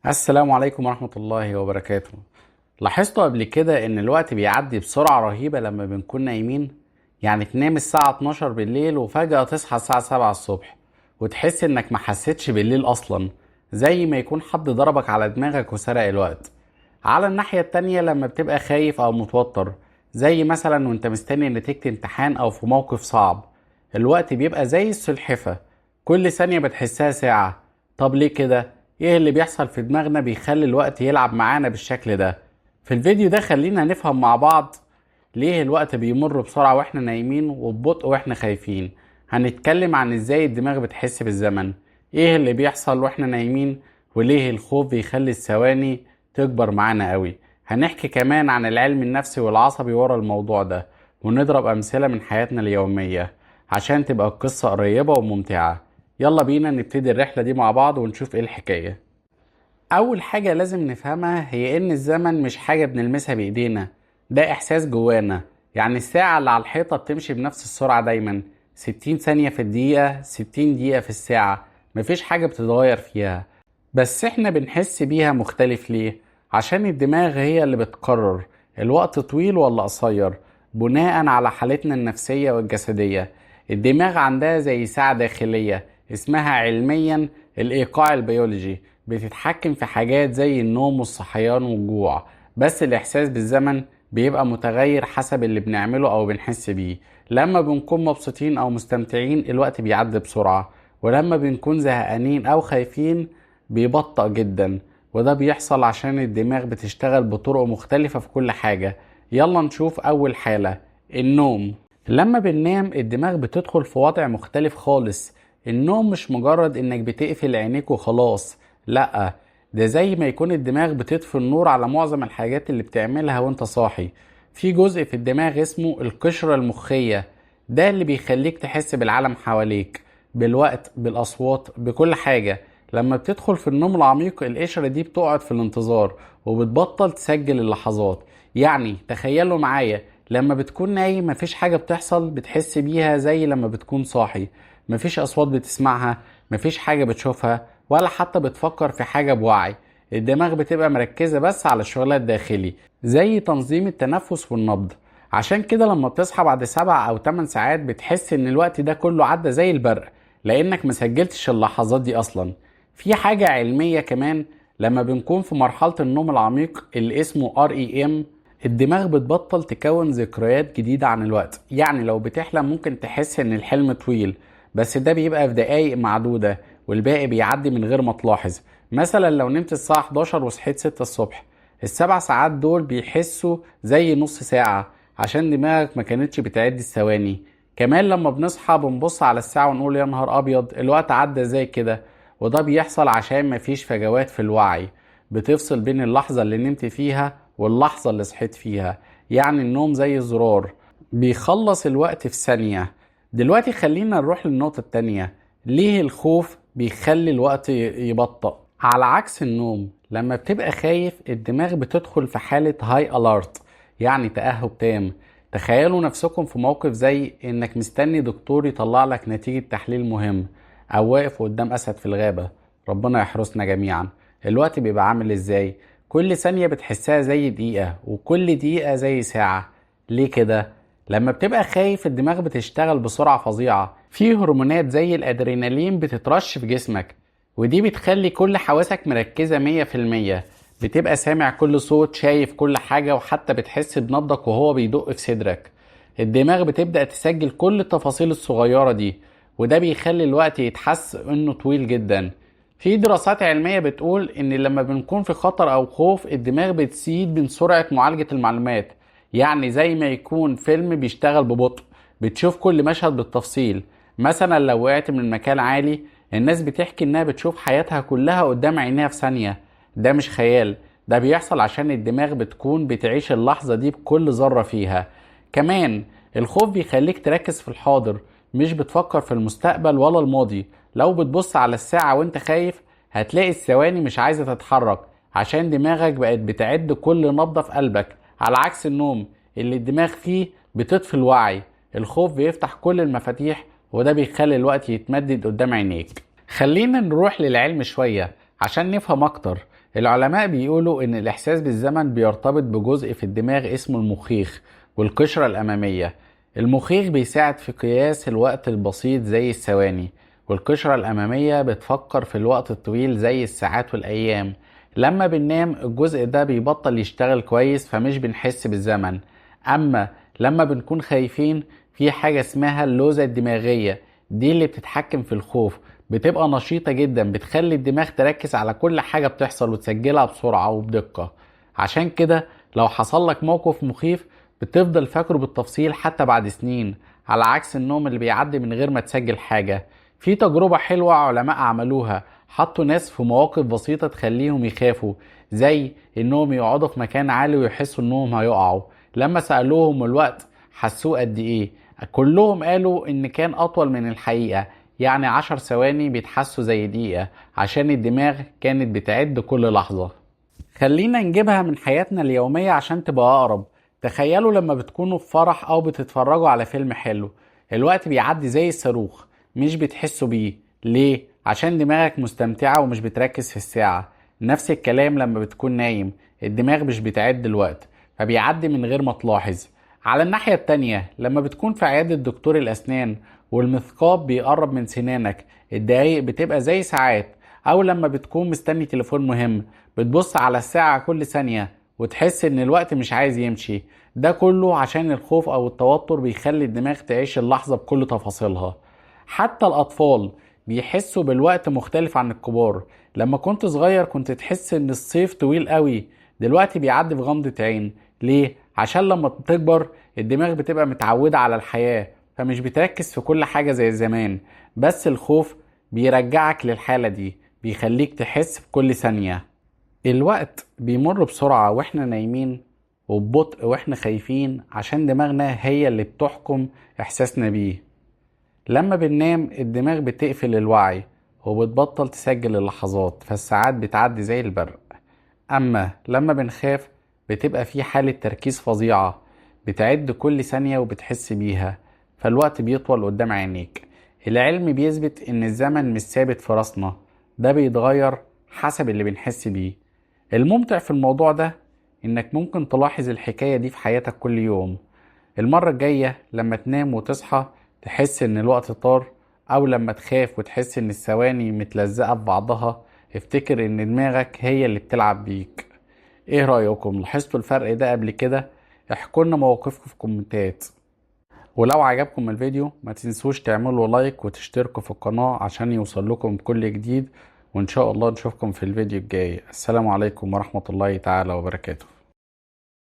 السلام عليكم ورحمة الله وبركاته. لاحظتوا قبل كده ان الوقت بيعدي بسرعة رهيبة لما بنكون نايمين؟ يعني تنام الساعة 12 بالليل وفجأة تصحى الساعة 7 الصبح وتحس انك ما حسيتش بالليل اصلا، زي ما يكون حد ضربك على دماغك وسرق الوقت. على الناحية التانية لما بتبقى خايف او متوتر، زي مثلا وانت مستني نتيجة امتحان او في موقف صعب، الوقت بيبقى زي السلحفة، كل ثانية بتحسها ساعة. طب ليه كده؟ ايه اللي بيحصل في دماغنا بيخلي الوقت يلعب معانا بالشكل ده؟ في الفيديو ده خلينا نفهم مع بعض ليه الوقت بيمر بسرعة واحنا نايمين وببطء واحنا خايفين. هنتكلم عن ازاي الدماغ بتحس بالزمن، ايه اللي بيحصل واحنا نايمين، وليه الخوف بيخلي الثواني تكبر معانا قوي. هنحكي كمان عن العلم النفسي والعصبي ورا الموضوع ده، ونضرب امثلة من حياتنا اليومية عشان تبقى القصة قريبة وممتعة. يلا بينا نبتدي الرحلة دي مع بعض ونشوف ايه الحكاية. أول حاجة لازم نفهمها هي إن الزمن مش حاجة بنلمسها بإيدينا، ده إحساس جوانا. يعني الساعة اللي على الحيطة بتمشي بنفس السرعة دايما، 60 ثانية في الدقيقة، 60 دقيقة في الساعة، مفيش حاجة بتتغير فيها. بس إحنا بنحس بيها مختلف ليه؟ عشان الدماغ هي اللي بتقرر الوقت طويل ولا قصير بناء على حالتنا النفسية والجسدية. الدماغ عندها زي ساعة داخلية اسمها علميا الإيقاع البيولوجي، بتتحكم في حاجات زي النوم والصحيان والجوع. بس الإحساس بالزمن بيبقى متغير حسب اللي بنعمله أو بنحس بيه. لما بنكون مبسوطين أو مستمتعين الوقت بيعدي بسرعة، ولما بنكون زهقانين أو خايفين بيبطأ جدا. وده بيحصل عشان الدماغ بتشتغل بطرق مختلفة في كل حاجة. يلا نشوف أول حالة، النوم. لما بننام الدماغ بتدخل في وضع مختلف خالص. النوم مش مجرد انك بتقفل عينيك وخلاص، لأ، ده زي ما يكون الدماغ بتطفي النور على معظم الحاجات اللي بتعملها وانت صاحي. في جزء في الدماغ اسمه القشرة المخية، ده اللي بيخليك تحس بالعالم حواليك، بالوقت، بالأصوات، بكل حاجة. لما بتدخل في النوم العميق القشرة دي بتقعد في الانتظار وبتبطل تسجل اللحظات. يعني تخيلوا معايا، لما بتكون نايم مفيش حاجة بتحصل بتحس بيها زي لما بتكون صاحي. مفيش أصوات بتسمعها، مفيش حاجة بتشوفها، ولا حتى بتفكر في حاجة بوعي. الدماغ بتبقى مركزة بس على الشغل الداخلي، زي تنظيم التنفس والنبض. عشان كده لما بتصحى بعد 7 أو 8 ساعات بتحس إن الوقت ده كله عدى زي البرق، لأنك مسجلتش اللحظات دي أصلا. في حاجة علمية كمان، لما بنكون في مرحلة النوم العميق اللي اسمه REM، الدماغ بتبطل تكون ذكريات جديدة عن الوقت. يعني لو بتحلم ممكن تحس ان الحلم طويل، بس ده بيبقى في دقايق معدودة، والباقي بيعدي من غير ما تلاحظ. مثلا لو نمت الساعة 11 وصحيت 6 الصبح، السبع ساعات دول بيحسوا زي نص ساعة، عشان دماغك ما كانتش بتعد الثواني. كمان لما بنصحى بنبص على الساعة ونقول يا نهار أبيض الوقت عدى زي كده، وده بيحصل عشان مفيش فجوات في الوعي بتفصل بين اللحظة اللي نمت فيها واللحظة اللي صحيت فيها. يعني النوم زي زرار بيخلص الوقت في ثانية. دلوقتي خلينا نروح للنقطة التانية، ليه الخوف بيخلي الوقت يبطأ؟ على عكس النوم، لما بتبقى خايف الدماغ بتدخل في حالة هاي الارت، يعني تأهب تام. تخيلوا نفسكم في موقف زي انك مستني دكتور يطلع لك نتيجة تحليل مهم، او واقف قدام اسد في الغابة. ربنا يحرسنا جميعا. الوقت بيبقى عامل ازاي؟ كل ثانية بتحسها زي دقيقة، وكل دقيقة زي ساعة. ليه كده؟ لما بتبقى خايف الدماغ بتشتغل بسرعة فظيعة، في هرمونات زي الأدرينالين بتترش في جسمك، ودي بتخلي كل حواسك مركزة 100%. بتبقى سامع كل صوت، شايف كل حاجة، وحتى بتحس بنبضك وهو بيدق في صدرك. الدماغ بتبدأ تسجل كل التفاصيل الصغيرة دي، وده بيخلي الوقت يتحس انه طويل جدا. في دراسات علمية بتقول ان لما بنكون في خطر او خوف الدماغ بتزيد من سرعة معالجة المعلومات. يعني زي ما يكون فيلم بيشتغل ببطء، بتشوف كل مشهد بالتفصيل. مثلا لو وقعت من مكان عالي، الناس بتحكي انها بتشوف حياتها كلها قدام عينيها في ثانية. ده مش خيال، ده بيحصل عشان الدماغ بتكون بتعيش اللحظة دي بكل ذرة فيها. كمان الخوف بيخليك تركز في الحاضر، مش بتفكر في المستقبل ولا الماضي. لو بتبص على الساعة وانت خايف هتلاقي الثواني مش عايزة تتحرك، عشان دماغك بقت بتعد كل نبضة في قلبك. على عكس النوم اللي الدماغ فيه بتطفي الوعي، الخوف بيفتح كل المفاتيح، وده بيخلي الوقت يتمدد قدام عينيك. خلينا نروح للعلم شوية عشان نفهم اكتر. العلماء بيقولوا ان الاحساس بالزمن بيرتبط بجزء في الدماغ اسمه المخيخ والقشرة الامامية. المخيخ بيساعد في قياس الوقت البسيط زي الثواني، والقشرة الامامية بتفكر في الوقت الطويل زي الساعات والايام. لما بننام الجزء ده بيبطل يشتغل كويس فمش بنحس بالزمن. اما لما بنكون خايفين في حاجة اسمها اللوزة الدماغية، دي اللي بتتحكم في الخوف، بتبقى نشيطة جدا، بتخلي الدماغ تركز على كل حاجة بتحصل وتسجلها بسرعة وبدقة. عشان كده لو حصل لك موقف مخيف بتفضل فاكره بالتفصيل حتى بعد سنين، على عكس النوم اللي بيعدي من غير ما تسجل حاجة. في تجربة حلوة علماء عملوها، حطوا ناس في مواقف بسيطة تخليهم يخافوا، زي انهم يقعدوا في مكان عالي ويحسوا انهم هيقعوا. لما سألوهم الوقت حسوه قد ايه، كلهم قالوا ان كان اطول من الحقيقة، يعني 10 ثواني بيتحسوا زي دقيقة، عشان الدماغ كانت بتعد كل لحظة. خلينا نجيبها من حياتنا اليومية عشان تبقى أقرب. تخيلوا لما بتكونوا في فرح أو بتتفرجوا على فيلم حلو، الوقت بيعدي زي الصاروخ، مش بتحسوا بيه. ليه؟ عشان دماغك مستمتعة ومش بتركز في الساعة. نفس الكلام لما بتكون نايم، الدماغ مش بتعد الوقت، فبيعدي من غير ما تلاحظ. على الناحية التانية لما بتكون في عيادة دكتور الأسنان والمثقاب بيقرب من سنانك، الدقايق بتبقى زي ساعات. أو لما بتكون مستني تليفون مهم، بتبص على الساعة كل ثانية وتحس ان الوقت مش عايز يمشي. ده كله عشان الخوف او التوتر بيخلي الدماغ تعيش اللحظة بكل تفاصيلها. حتى الأطفال بيحسوا بالوقت مختلف عن الكبار. لما كنت صغير كنت تحس ان الصيف طويل قوي، دلوقتي بيعدي في غمضة عين. ليه؟ عشان لما بتكبر الدماغ بتبقى متعودة على الحياة، فمش بتركز في كل حاجة زي زمان. بس الخوف بيرجعك للحالة دي، بيخليك تحس بكل ثانية. الوقت بيمر بسرعة واحنا نايمين وببطء واحنا خايفين، عشان دماغنا هي اللي بتحكم احساسنا بيه. لما بننام الدماغ بتقفل الوعي وبتبطل تسجل اللحظات، فالساعات بتعدي زي البرق. اما لما بنخاف بتبقى في حالة تركيز فظيعة، بتعد كل ثانية وبتحس بيها، فالوقت بيطول قدام عينيك. العلم بيثبت ان الزمن مش ثابت في راسنا، ده بيتغير حسب اللي بنحس بيه. الممتع في الموضوع ده انك ممكن تلاحظ الحكاية دي في حياتك كل يوم. المرة الجاية لما تنام وتصحى تحس ان الوقت طار، او لما تخاف وتحس ان الثواني متلزقة ببعضها، افتكر ان دماغك هي اللي بتلعب بيك. ايه رأيكم؟ لاحظتوا الفرق ده قبل كده؟ احكوا لنا مواقفكم في الكومنتات. ولو عجبكم الفيديو ما تنسوش تعملوا لايك وتشتركوا في القناة عشان يوصل لكم كل جديد. وان شاء الله نشوفكم في الفيديو الجاي. السلام عليكم ورحمة الله تعالى وبركاته.